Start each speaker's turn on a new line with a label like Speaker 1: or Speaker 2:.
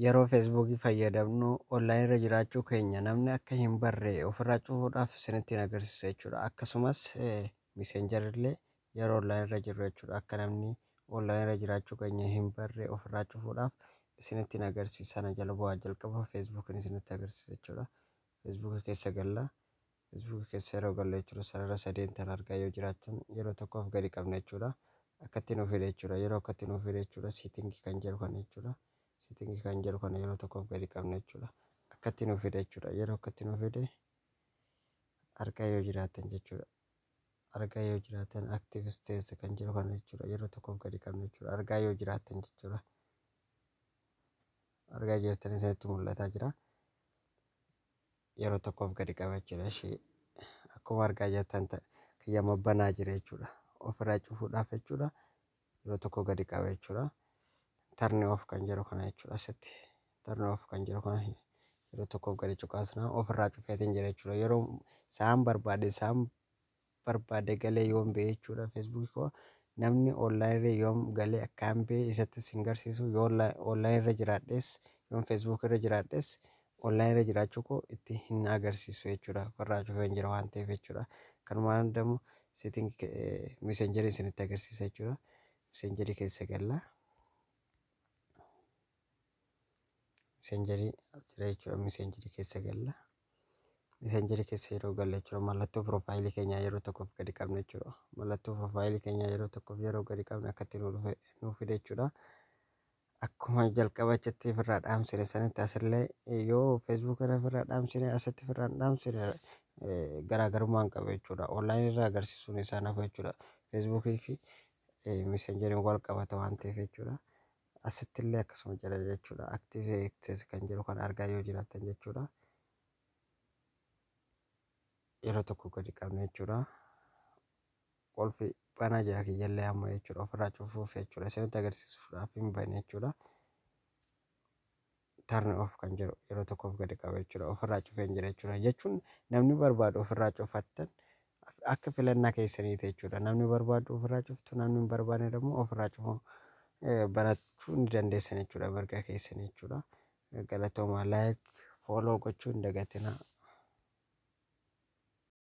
Speaker 1: yeroo feesbuukii fayyadamnu onlaayinii irra jiraachuu keenya namni akka hin barre ofirraa cufuudhaaf isinitti agarsiisa jechuudha. Akkasumas miseenjarillee yeroo onlaayinii irra jirru jechuudha. Akka namni onlaayinii irra jiraachuu keenya hin barre ofirraa cufuudhaaf isinitti agarsiisa. Sana jala bu'aa jalqaba feesbuukiin isinitti agarsiisa jechuudha. Feesbuukii keessa galla. Feesbuukii keessa yeroo galle jechuudha. Sarara sadeen tan argaa yoo jiraattan yeroo tokkoof gadi qabna jechuudha. Akkatti nuuf fide jechuudha. Yeroo akkatti nuuf fide jechuudha. Siitingii kan jedhu kana jechuudha. Siitingii kan jedhu kana yeroo tokkoof gadi qabna jechuudha. Akkatti nuuf fide jechuudha. Yeroo akkatti nuuf fide argaa yoo jiraattan jechuudha. Argaa yoo jiraattan active status kan jedhu kana jechuudha. Yeroo tokkoof gadi qabna jechuudha. Argaa yoo jiraattan jechuudha. Argaa jirtan isinitti mul'ataa jira. Yeroo tokkoof gadi qaba jechuudha. Akkuma argaa jirtan kiyya banaa jira jechuudha. Ofirraa cufuudhaaf jechuudha. Yeroo tokko gadi qaba jechuudha. Turn off kan jedhu kana jechuudha. Asitti turn off kan jedhu kana yeroo tokkoof gadi cuqaasna ofirraa cufeetiin jira jechuudha. Yeroo isaan barbaade galee yoon ba'e jechuudha. Feesbuukii koo namni onlaayinii yoom galee akkaan ba'e isatti sin garsiisu yoo onlaayinii irra jiraadhes yoon feesbuukii irra jiraadhes onlaayinii irra jiraachuu koo itti hin agarsiisu jechuudha. Ofirraa cufeen jira waan ta'eef jechuudha. Kanumaan immoo setting messengerii isinitti agarsiisa jechuudha. Messengerii keessa galla. Messengerii jira jechuudha. Messengerii keessa galla. Messengerii keessa yeroo galle jechuudha. Mallattoo piroofaayilii keenyaa yeroo tokkoof gadi qabna jechuudha. Mallattoo piroofaayilii keenyaa yeroo tokkoof yeroo gadi qabna akkatti nuuf fide jechuudha. Akkuma jalqaba achitti ofirraa dhaamsine sanitti asillee yoo feesbuukii ofirraa dhaamsine asitti ofirraa dhaamsine garaagarummaan qaba jechuudha. Onlaayinii irraa agarsiisuun isaa nafa jechuudha. Feesbuukii fi messenjeriin wal qabata waan ta'eef jechuudha. Asitti illee akkasuma jala jechuudha. Active access kan jedhu kan argaa yoo jiraattan jechuudha. Yeroo tokko gadi qabna jechuudha. Qolfi banaa jira kiyyallee amma jechuudha. Ofirraa cufuuf jechuudha. Isinitti agarsiisuudhaaf hin bane jechuudha. Turn off kan jedhu yeroo tokkoof gadi qaba jechuudha. Ofirraa cufeen jira jechuudha. Jechuun namni barbaadu ofirraa cufattan akka filannaa keessaniiti jechuudha. Namni barbaadu ofirraa cuftu, namni hin barbaanne immoo ofirraa cufuu banachuu ni dandeessan jechuudha. Mirga keessanii jechuudha. Galatooma like follow gochuu hin dagatinaa.